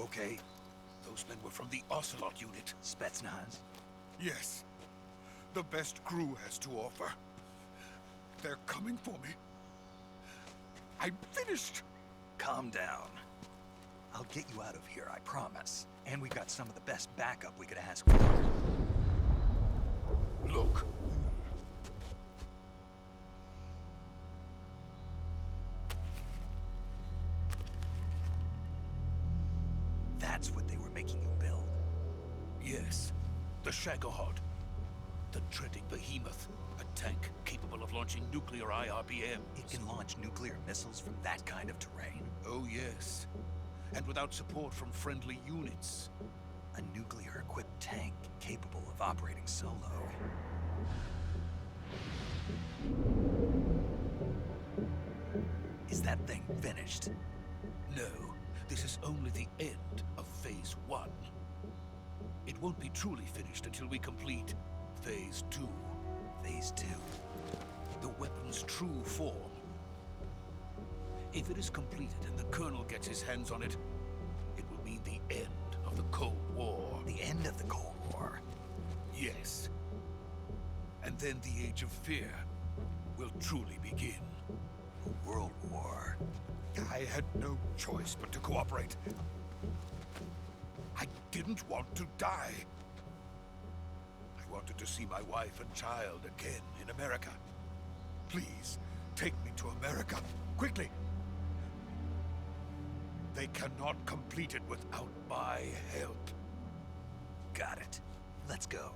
okay? Those men were from the Ocelot unit. Spetsnaz? Yes. The best crew has to offer. They're coming for me. I'm finished. Calm down. I'll get you out of here, I promise. And we've got some of the best backup we could ask for. Look. That's what they were making you build? Yes. The Shagohod. The dreaded behemoth. A tank capable of launching nuclear IRBM. It can launch nuclear missiles from that kind of terrain? Oh, yes. And without support from friendly units. A nuclear-equipped tank capable of operating solo. Is that thing finished? No. This is only the end of Phase 1. It won't be truly finished until we complete Phase 2. Phase 2? The weapon's true form. If it is completed and the Colonel gets his hands on it, it will mean the end of the Cold War. The end of the Cold War? Yes. And then the Age of Fear will truly begin. A world war? I had no choice but to cooperate. I didn't want to die. I wanted to see my wife and child again in America. Please, take me to America, quickly. They cannot complete it without my help. Got it. Let's go.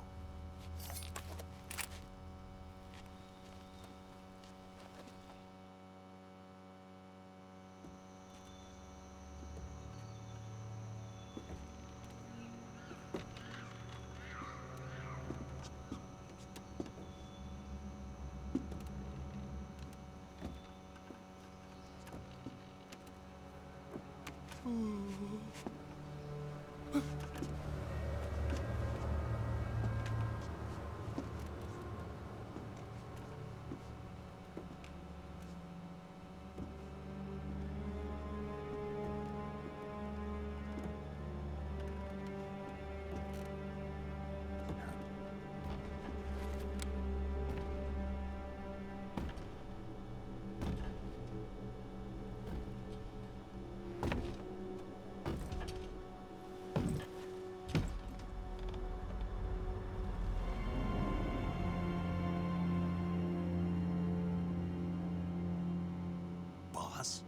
Boss?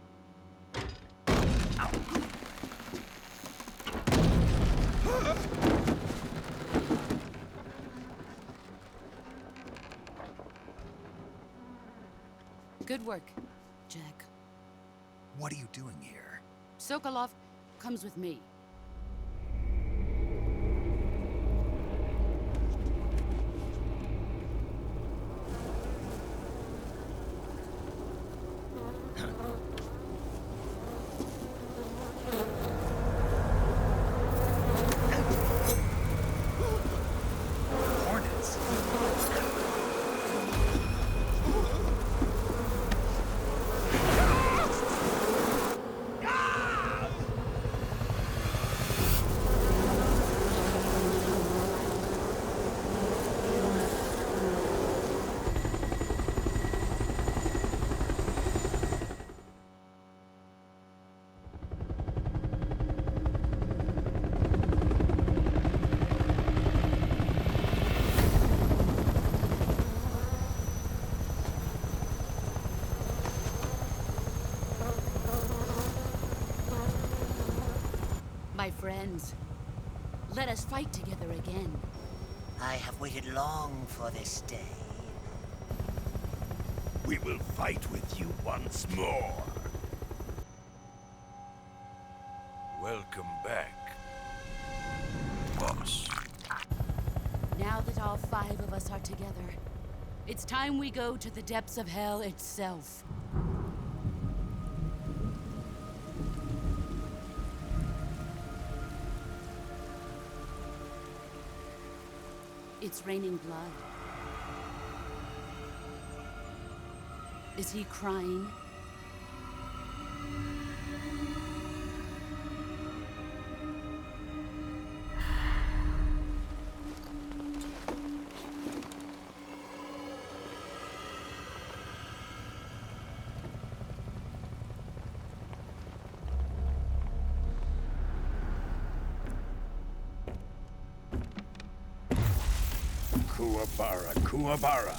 Ow. Good work, Jack. What are you doing here? Sokolov comes with me. Hornets? My friends, let us fight together again. I have waited long for this day. We will fight with you once more. Welcome back, boss. Now that all 5 of us are together, it's time we go to the depths of hell itself. It's raining blood. Is he crying? Kuwabara, Kuwabara.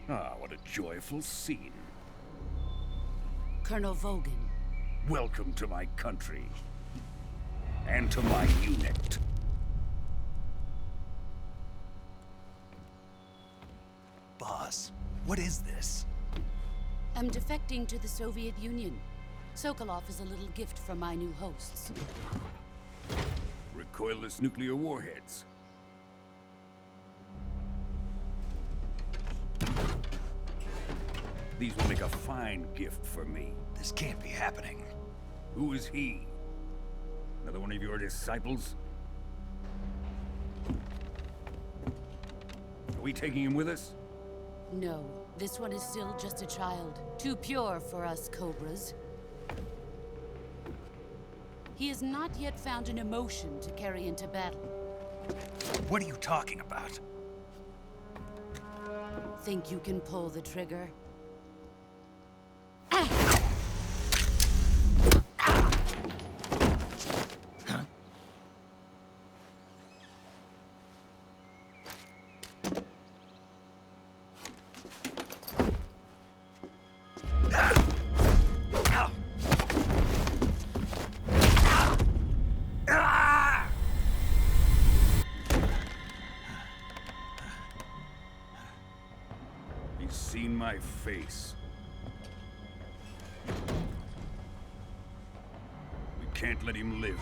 Ah, what a joyful scene. Colonel Vogan. Welcome to my country. And to my unit. Boss, what is this? I'm defecting to the Soviet Union. Sokolov is a little gift from my new hosts. Recoilless nuclear warheads. These will make a fine gift for me. This can't be happening. Who is he? Another one of your disciples? Are we taking him with us? No, this one is still just a child. Too pure for us Cobras. He has not yet found an emotion to carry into battle. What are you talking about? Think you can pull the trigger? He's seen my face. We can't let him live.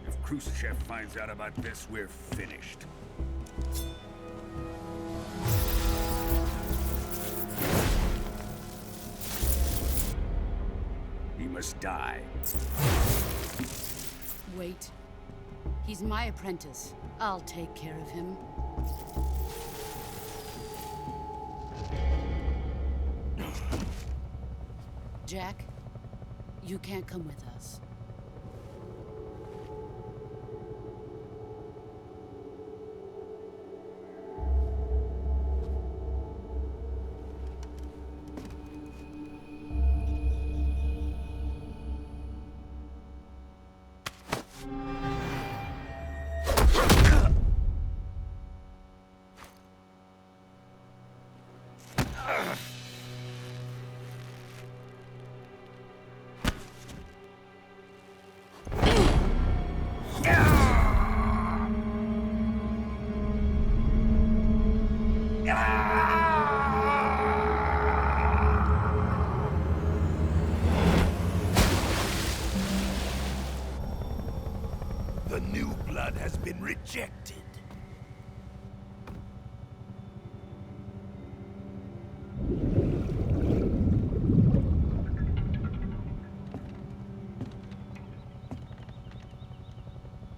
If Khrushchev finds out about this, we're finished. He must die. Wait. He's my apprentice. I'll take care of him. Jack, you can't come with us. The new blood has been rejected.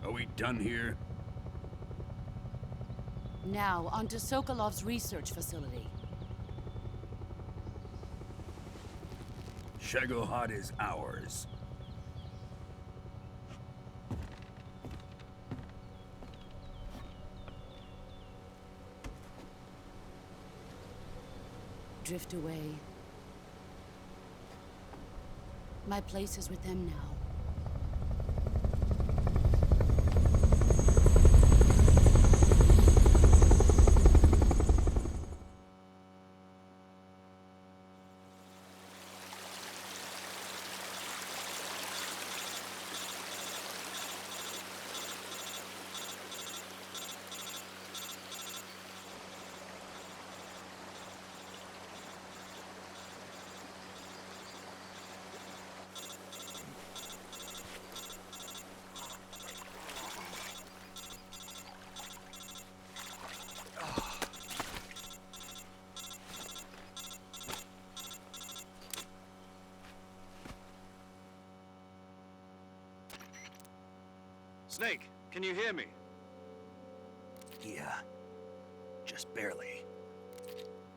Are we done here? Now, onto Sokolov's research facility. Shagohod is ours. Drift away. My place is with them now. Snake, can you hear me? Yeah. Just barely.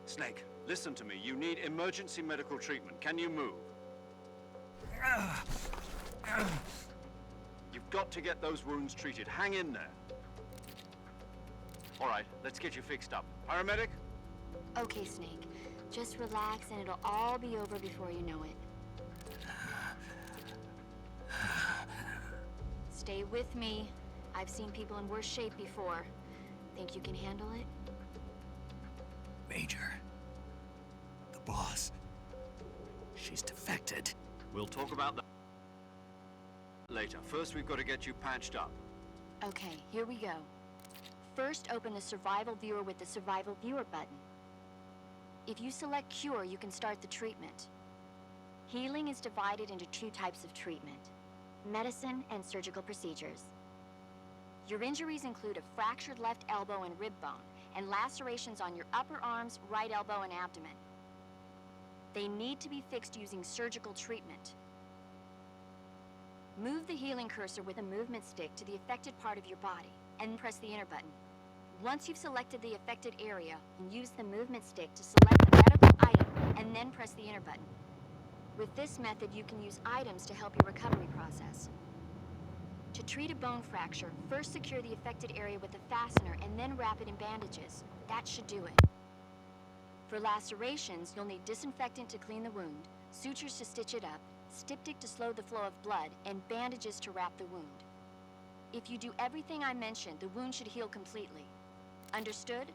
Snake, listen to me. You need emergency medical treatment. Can you move? You've We've got to get those wounds treated. Hang in there. All right, let's get you fixed up. Paramedic? Okay, Snake. Just relax and it'll all be over before you know it. Stay with me. I've seen people in worse shape before. Think you can handle it? Major. The boss. She's defected. We'll talk about that later. First, we've got to get you patched up. Okay, here we go. First, open the survival viewer with the survival viewer button. If you select cure, you can start the treatment. Healing is divided into 2 types of treatment: medicine and surgical procedures. Your injuries include a fractured left elbow and rib bone, and lacerations on your upper arms, right elbow, and abdomen. They need to be fixed using surgical treatment. Move the healing cursor with a movement stick to the affected part of your body, and press the enter button. Once you've selected the affected area, use the movement stick to select the medical item, and then press the enter button. With this method, you can use items to help your recovery process. To treat a bone fracture, first secure the affected area with a fastener and then wrap it in bandages. That should do it. For lacerations, you'll need disinfectant to clean the wound, sutures to stitch it up, styptic to slow the flow of blood, and bandages to wrap the wound. If you do everything I mentioned, the wound should heal completely. Understood?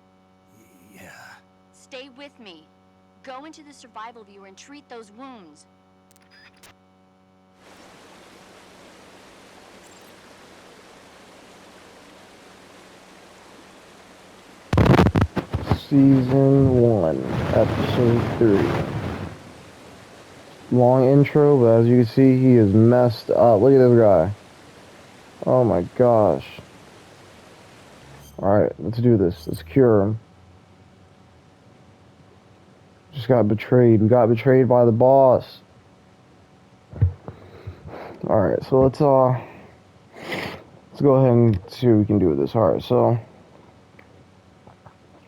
Yeah. Stay with me. Go into the survival viewer and treat those wounds. Season 1, Episode 3. Long intro, but as you can see, he is messed up. Look at this guy. Oh my gosh. Alright, let's do this. Let's cure him. Just got betrayed. We got betrayed by the boss. Alright, so let's go ahead and see what we can do with this. Alright, so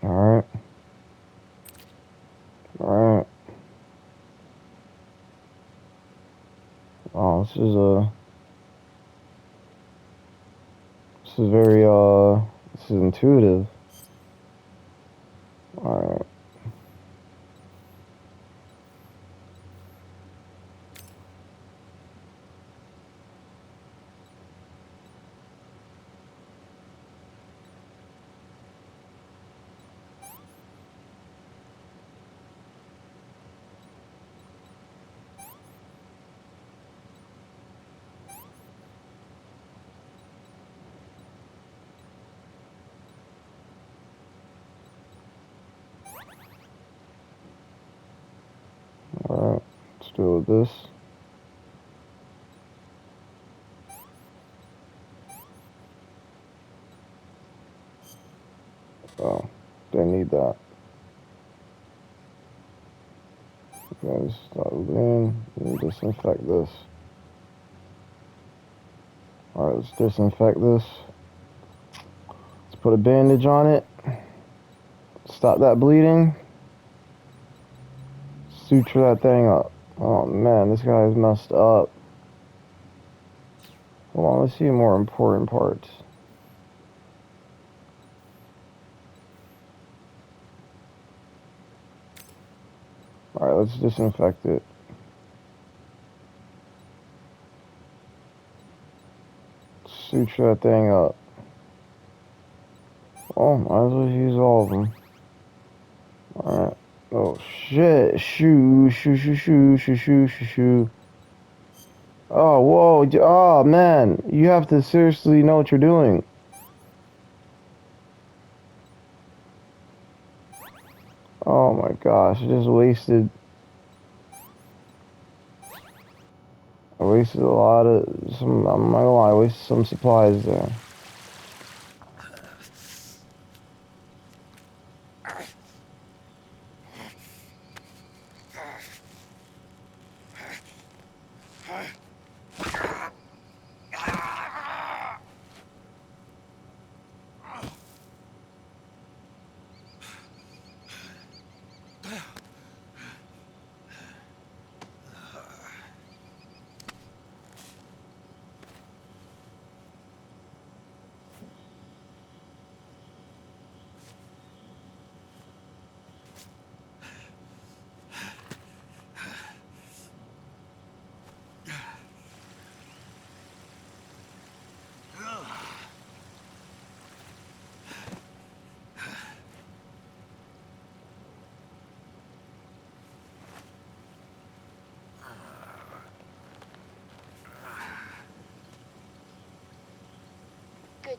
Alright. Oh, this is intuitive. Alright. Alright, let's do it with this. Oh, didn't need that. Okay, start in and disinfect this. Alright, let's disinfect this. Let's put a bandage on it. Stop that bleeding. Suture that thing up. Oh man, this guy is messed up. Hold on, let's see more important parts. Alright, let's disinfect it. Suture that thing up. Oh, might as well use all of them. Alright. Oh shit. Shoo. Oh, whoa. Oh, man. You have to seriously know what you're doing. Oh my gosh. I just wasted. I wasted a lot of some. I'm not gonna lie. I wasted some supplies there.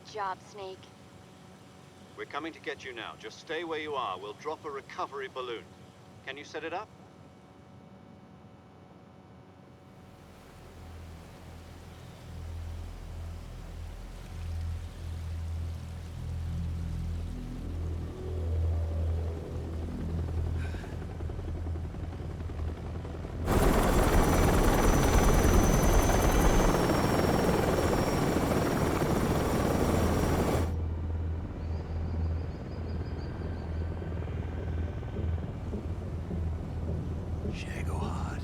Good job, Snake. We're coming to get you now. Just stay where you are. We'll drop a recovery balloon. Can you set it up? Shagohod.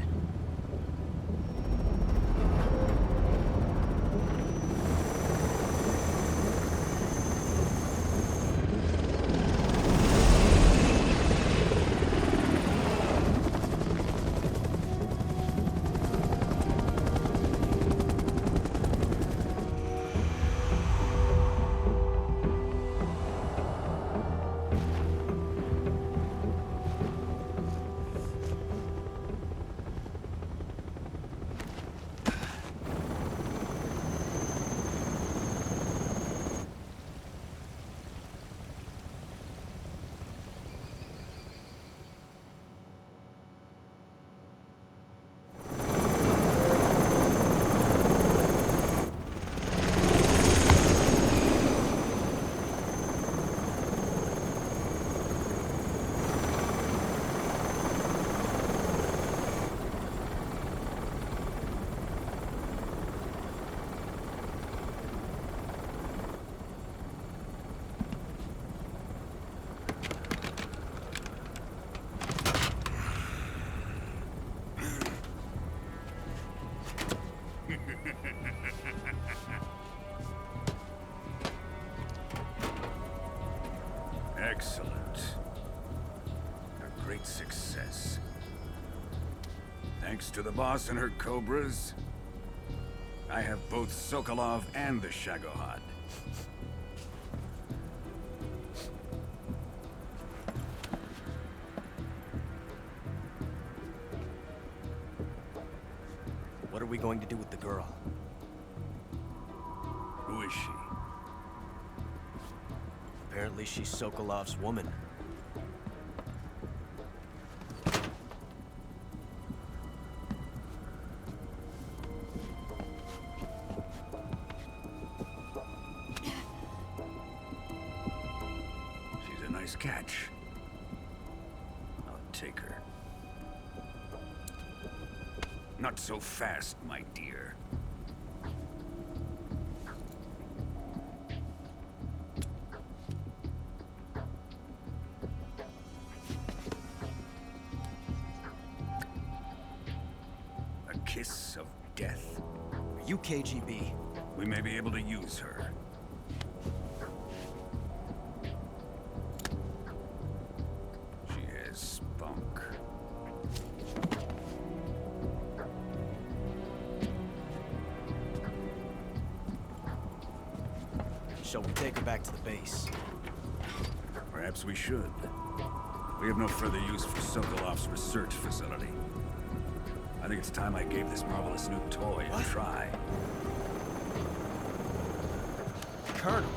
Excellent. A great success. Thanks to the boss and her cobras, I have both Sokolov and the Shagohod. What are we going to do with the girl? Who is she? Apparently she's Sokolov's woman. She's a nice catch. I'll take her. Not so fast, my dear. A kiss of death. Are you KGB? We may be able to use her. She has spunk. Shall we take her back to the base? Perhaps we should. We have no further use for Sokolov's research facility. I think it's time I gave this marvelous new toy a try. Colonel,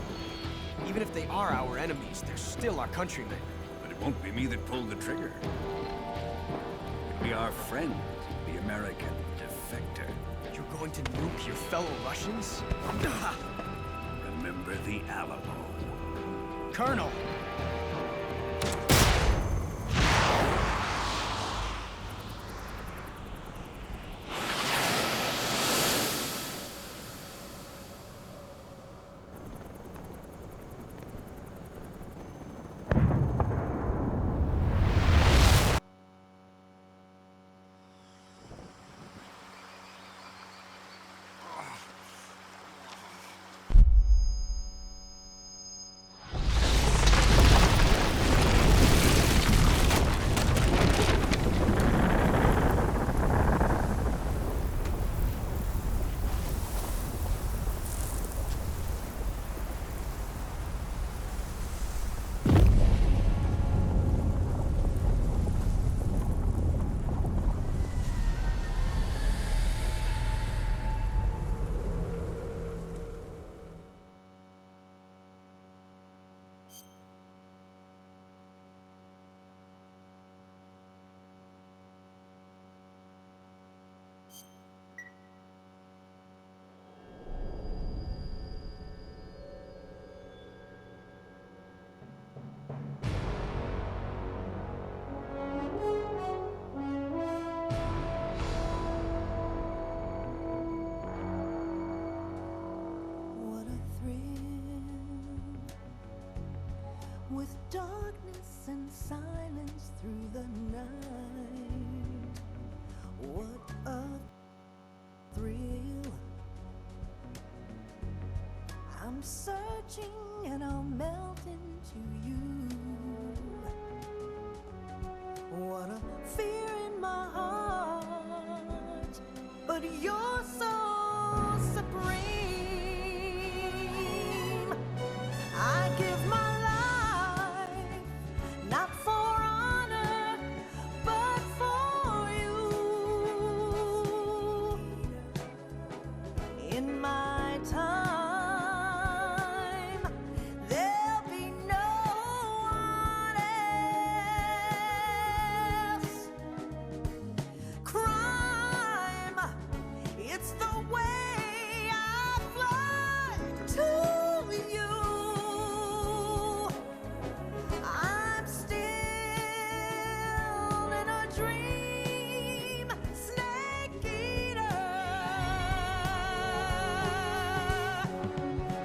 even if they are our enemies, they're still our countrymen. But it won't be me that pulled the trigger. It'll be our friend, the American defector. You're going to nuke your fellow Russians? Remember the Alamo. Colonel! with darkness and silence through the night. What a thrill. I'm searching and I'll melt into you. What a fear in my heart, but you're so supreme. I give my life, not for honor, but for you. In my time, there'll be no one else. Crime, it's the way I fly to you. I'm still in a dream, snake eater.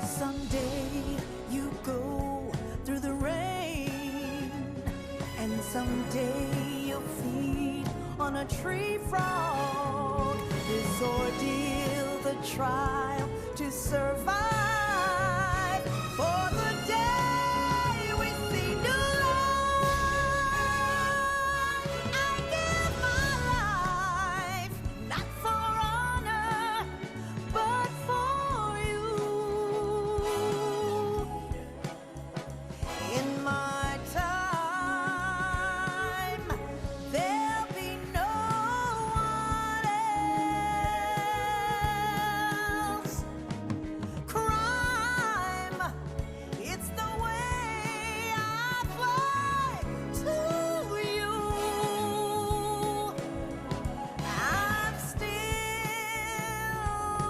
Someday you go through the rain, and someday you'll feed on a tree frog. This ordeal, the trial to survive, for the day we see new light. I give my life, not for honor, but for you. In my time, there'll be no one else. Crime, it's the way I fly to you. I'm still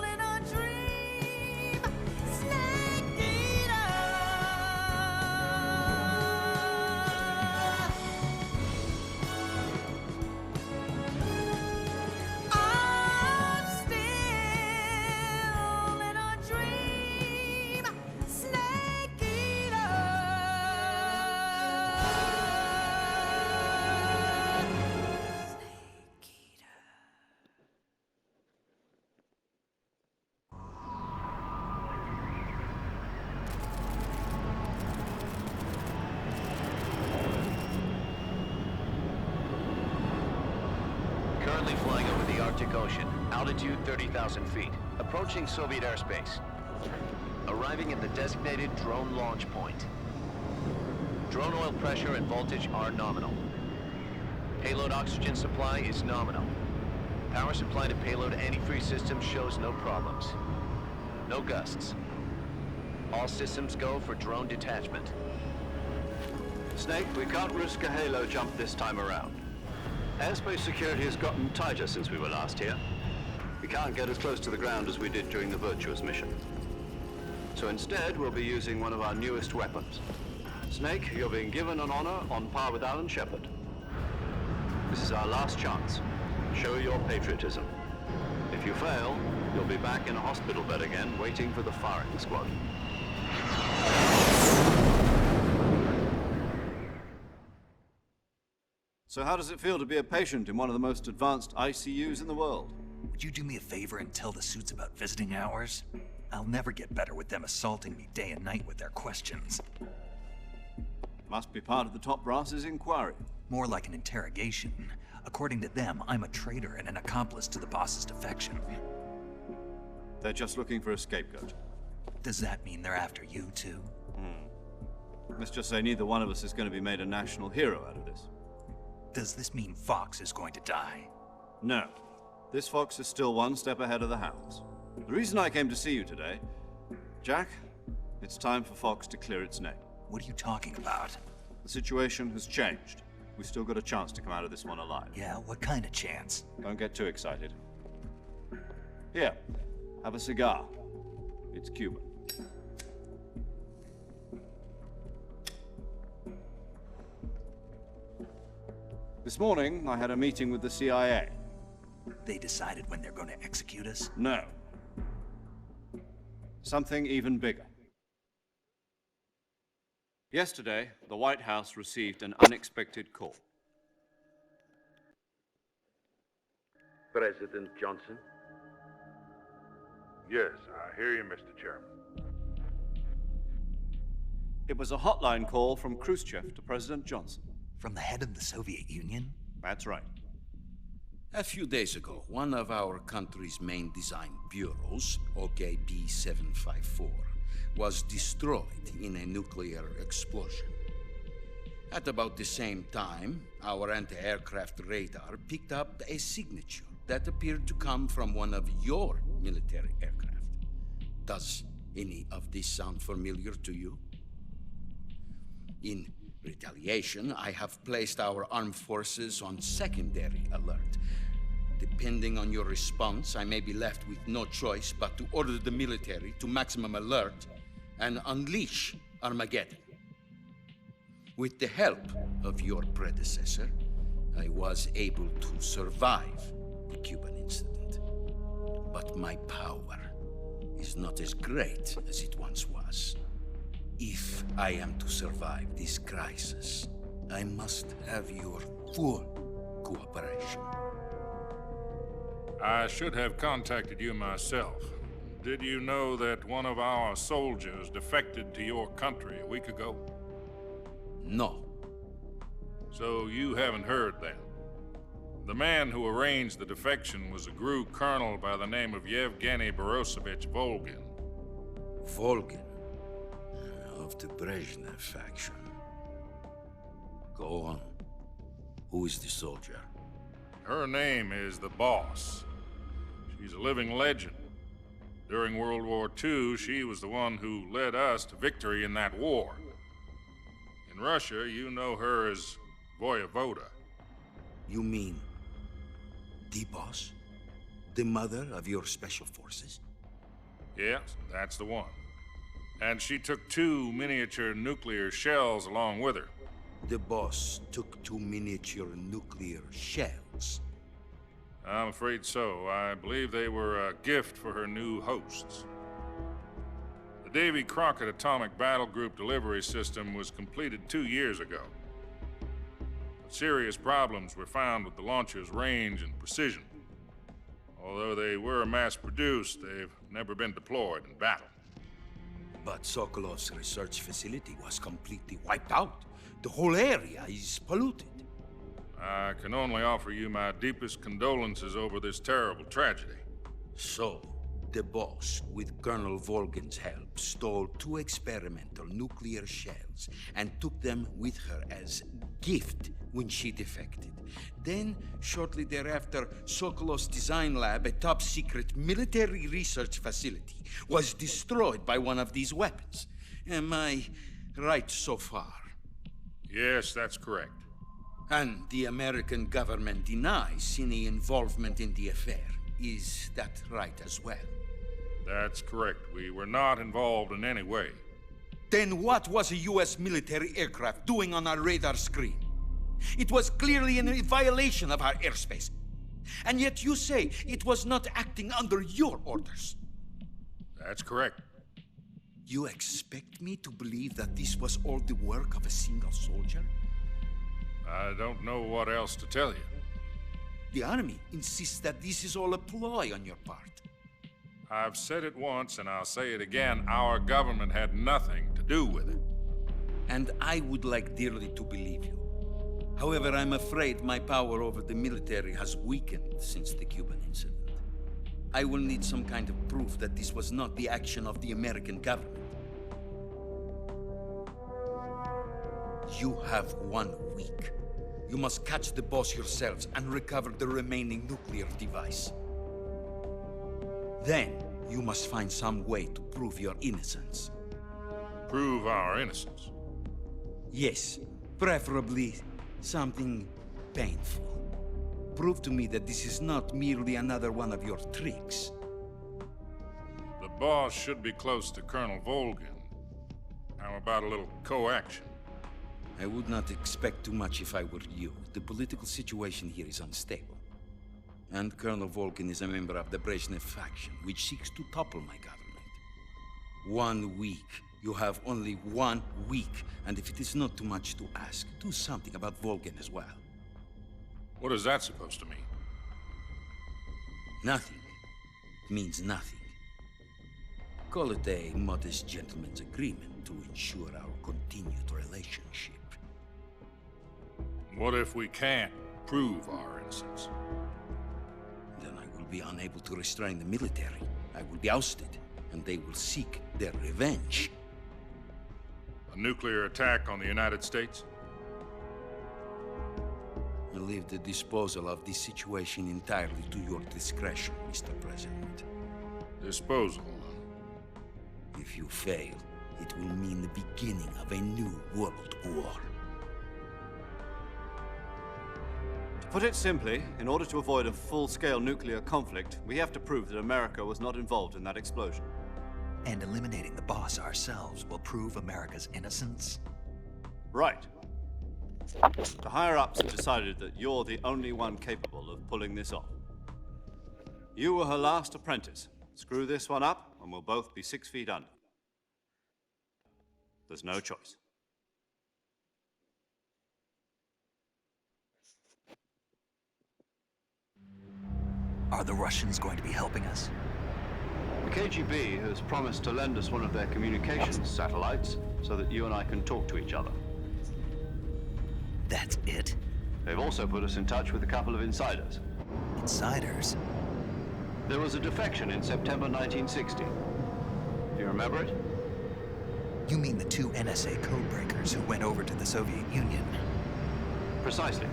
in a dream, snake eater. I'm still in a dream, snake eater. Snake eater. Currently flying over the Arctic Ocean, altitude 30,000 feet, approaching Soviet airspace. Arriving at the designated drone launch point. Drone oil pressure and voltage are nominal. Payload oxygen supply is nominal. Power supply to payload antifreeze system shows no problems. No gusts. All systems go for drone detachment. Snake, we can't risk a halo jump this time around. Airspace security has gotten tighter since we were last here. We can't get as close to the ground as we did during the Virtuous mission. So instead, we'll be using one of our newest weapons. Snake, you're being given an honor on par with Alan Shepard. This is our last chance. Show your patriotism. If you fail, you'll be back in a hospital bed again, waiting for the firing squad. So how does it feel to be a patient in one of the most advanced ICUs in the world? Would you do me a favor and tell the suits about visiting hours? I'll never get better with them assaulting me day and night with their questions. Must be part of the top brass's inquiry. More like an interrogation. According to them, I'm a traitor and an accomplice to the boss's defection. They're just looking for a scapegoat. Does that mean they're after you too? Let's just say neither one of us is going to be made a national hero out of this. Does this mean Fox is going to die? No. This fox is still one step ahead of the hounds. The reason I came to see you today, Jack, it's time for Fox to clear its name. What are you talking about? The situation has changed. We've still got a chance to come out of this one alive. Yeah, what kind of chance? Don't get too excited. Here, have a cigar. It's Cuban. This morning, I had a meeting with the CIA. They decided when they're going to execute us? No. Something even bigger. Yesterday, the White House received an unexpected call. President Johnson? Yes, I hear you, Mr. Chairman. It was a hotline call from Khrushchev to President Johnson. From the head of the Soviet Union? That's right. A few days ago, one of our country's main design bureaus, OKB-754, was destroyed in a nuclear explosion. At about the same time, our anti-aircraft radar picked up a signature that appeared to come from one of your military aircraft. Does any of this sound familiar to you? In retaliation, I have placed our armed forces on secondary alert. Depending on your response, I may be left with no choice but to order the military to maximum alert and unleash Armageddon. With the help of your predecessor, I was able to survive the Cuban incident. But my power is not as great as it once was. If I am to survive this crisis, I must have your full cooperation. I should have contacted you myself. Did you know that one of our soldiers defected to your country a week ago? No. So you haven't heard then? The man who arranged the defection was a GRU colonel by the name of Yevgeny Borosovich Volgin. Volgin? Of the Brezhnev faction. Go on. Who is the soldier? Her name is the Boss. She's a living legend. During World War II, she was the one who led us to victory in that war. In Russia, you know her as Voyevoda. You mean the Boss? The mother of your special forces? Yes, that's the one. And she took 2 miniature nuclear shells along with her. The Boss took 2 miniature nuclear shells? I'm afraid so. I believe they were a gift for her new hosts. The Davy Crockett Atomic Battle Group delivery system was completed 2 years ago. But serious problems were found with the launcher's range and precision. Although they were mass-produced, they've never been deployed in battle. But Sokolov's research facility was completely wiped out. The whole area is polluted. I can only offer you my deepest condolences over this terrible tragedy. So, the Boss, with Colonel Volgin's help, stole 2 experimental nuclear shells and took them with her as gift when she defected. Then, shortly thereafter, Sokolov's design lab, a top-secret military research facility, was destroyed by one of these weapons. Am I right so far? Yes, that's correct. And the American government denies any involvement in the affair. Is that right as well? That's correct. We were not involved in any way. Then what was a U.S. military aircraft doing on our radar screen? It was clearly in violation of our airspace. And yet you say it was not acting under your orders. That's correct. You expect me to believe that this was all the work of a single soldier? I don't know what else to tell you. The army insists that this is all a ploy on your part. I've said it once and I'll say it again. Our government had nothing to do with it. And I would like dearly to believe you. However, I'm afraid my power over the military has weakened since the Cuban incident. I will need some kind of proof that this was not the action of the American government. You have 1 week. You must catch the Boss yourselves and recover the remaining nuclear device. Then, you must find some way to prove your innocence. Prove our innocence? Yes, preferably something painful. Prove to me that this is not merely another one of your tricks. The Boss should be close to Colonel Volgin. How about a little co-action? I would not expect too much if I were you. The political situation here is unstable. And Colonel Volgin is a member of the Brezhnev faction, which seeks to topple my government. 1 week You have only 1 week, and if it is not too much to ask, do something about Volgin as well. What is that supposed to mean? Nothing means nothing. Call it a modest gentleman's agreement to ensure our continued relationship. What if we can't prove our innocence? Then I will be unable to restrain the military. I will be ousted, and they will seek their revenge. A nuclear attack on the United States? I leave the disposal of this situation entirely to your discretion, Mr. President. Disposal? If you fail, it will mean the beginning of a new world war. To put it simply, in order to avoid a full-scale nuclear conflict, we have to prove that America was not involved in that explosion. And eliminating the boss ourselves will prove America's innocence? Right. The higher-ups have decided that you're the only one capable of pulling this off. You were her last apprentice. Screw this one up, and we'll both be 6 feet under. There's no choice. Are the Russians going to be helping us? The KGB has promised to lend us one of their communications satellites so that you and I can talk to each other. That's it? They've also put us in touch with a couple of insiders. Insiders? There was a defection in September 1960. Do you remember it? You mean the 2 NSA codebreakers who went over to the Soviet Union? Precisely.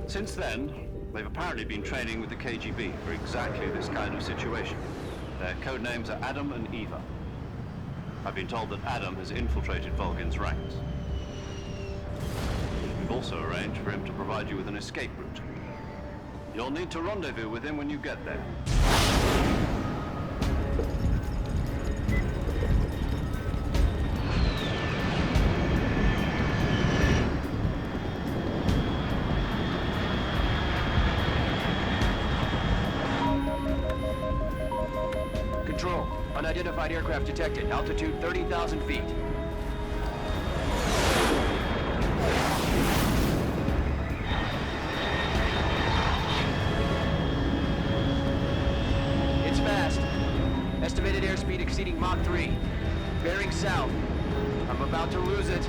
Since then, they've apparently been training with the KGB for exactly this kind of situation. Their code names are Adam and Eva. I've been told that Adam has infiltrated Volgin's ranks. We've also arranged for him to provide you with an escape route. You'll need to rendezvous with him when you get there. Control. Unidentified aircraft detected. Altitude 30,000 feet. It's fast. Estimated airspeed exceeding Mach 3. Bearing south. I'm about to lose it.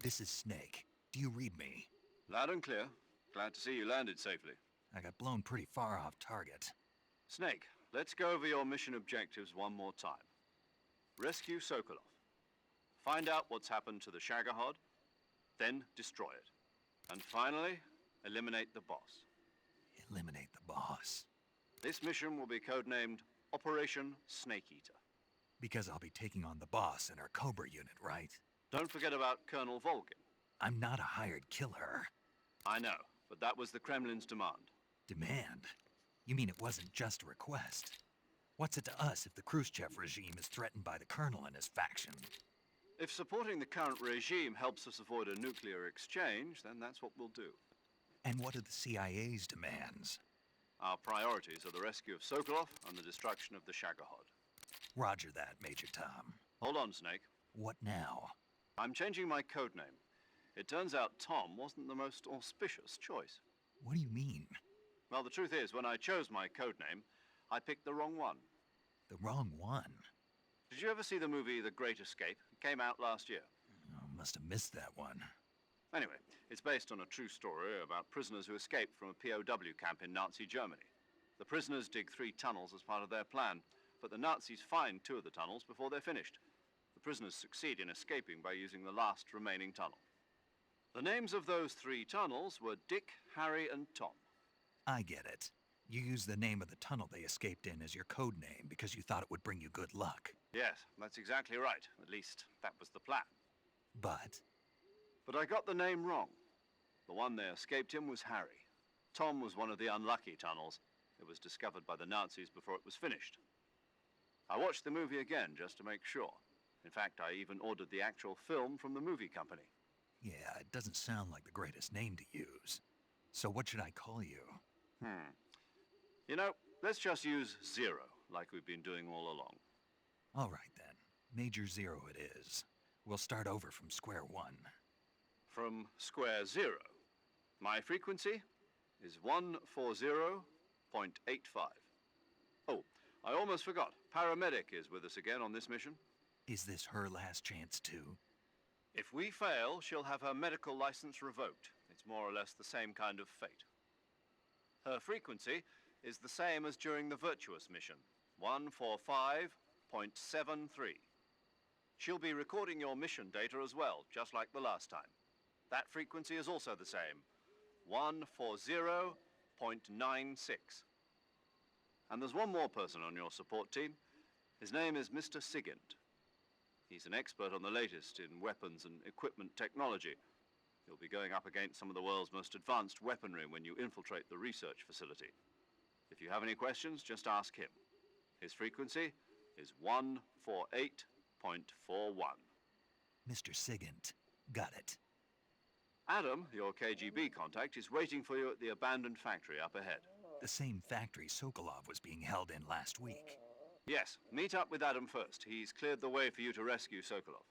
This is Snake. Do you read me? Loud and clear. Glad to see you landed safely. I got blown pretty far off target. Snake, let's go over your mission objectives one more time. Rescue Sokolov. Find out what's happened to the Shagohod, then destroy it. And finally, eliminate the boss. Eliminate the boss. This mission will be codenamed Operation Snake Eater. Because I'll be taking on the boss in our Cobra unit, right? Don't forget about Colonel Volgin. I'm not a hired killer. I know, but that was the Kremlin's demand. Demand? You mean it wasn't just a request? What's it to us if the Khrushchev regime is threatened by the Colonel and his faction? If supporting the current regime helps us avoid a nuclear exchange, then that's what we'll do. And what are the CIA's demands? Our priorities are the rescue of Sokolov and the destruction of the Shagohod. Roger that, Major Tom. Hold on, Snake. What now? I'm changing my code name. It turns out Tom wasn't the most auspicious choice. What do you mean? Well, the truth is, when I chose my code name, I picked the wrong one. The wrong one? Did you ever see the movie The Great Escape? It came out last year. Oh, must have missed that one. Anyway, it's based on a true story about prisoners who escaped from a POW camp in Nazi Germany. The prisoners dig 3 tunnels as part of their plan, but the Nazis find 2 of the tunnels before they're finished. The prisoners succeed in escaping by using the last remaining tunnel. The names of those 3 tunnels were Dick, Harry, and Tom. I get it. You used the name of the tunnel they escaped in as your code name because you thought it would bring you good luck. Yes, that's exactly right. At least, that was the plan. But I got the name wrong. The one they escaped in was Harry. Tom was one of the unlucky tunnels. It was discovered by the Nazis before it was finished. I watched the movie again just to make sure. In fact, I even ordered the actual film from the movie company. yeah, it doesn't sound like the greatest name to use. So what should I call you? You know, let's just use Zero, like we've been doing all along. All right then. Major Zero it is. We'll start over from square one. From square 0. My frequency is 140.85. Oh, I almost forgot. Paramedic is with us again on this mission. Is this her last chance too? If we fail, she'll have her medical license revoked. It's more or less the same kind of fate. Her frequency is the same as during the Virtuous mission, 145.73. She'll be recording your mission data as well, just like the last time. That frequency is also the same, 140.96. And there's one more person on your support team. His name is Mr. Sigint. He's an expert on the latest in weapons and equipment technology. You'll be going up against some of the world's most advanced weaponry when you infiltrate the research facility. If you have any questions, just ask him. His frequency is 148.41. Mr. Sigint. Got it. Adam, your KGB contact, is waiting for you at the abandoned factory up ahead. The same factory Sokolov was being held in last week. Yes, meet up with Adam first. He's cleared the way for you to rescue Sokolov.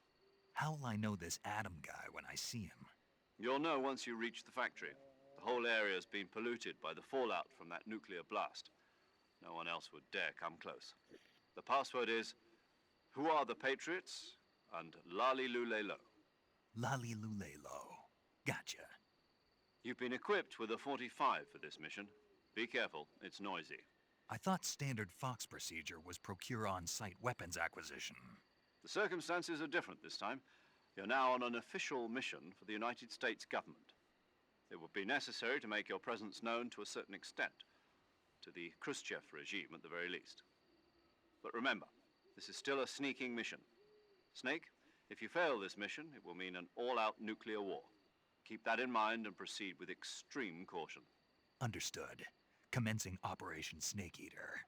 How'll I know this Adam guy when I see him? You'll know once you reach the factory. The whole area's been polluted by the fallout from that nuclear blast. No one else would dare come close. The password is, "Who are the Patriots?" and Lali Lule Lo. Lali Lule Lo. Gotcha. You've been equipped with a 45 for this mission. Be careful, it's noisy. I thought standard Fox procedure was procure on-site weapons acquisition. The circumstances are different this time. You're now on an official mission for the United States government. It would be necessary to make your presence known to a certain extent, to the Khrushchev regime at the very least. But remember, this is still a sneaking mission. Snake, if you fail this mission, it will mean an all-out nuclear war. Keep that in mind and proceed with extreme caution. Understood. Commencing Operation Snake Eater.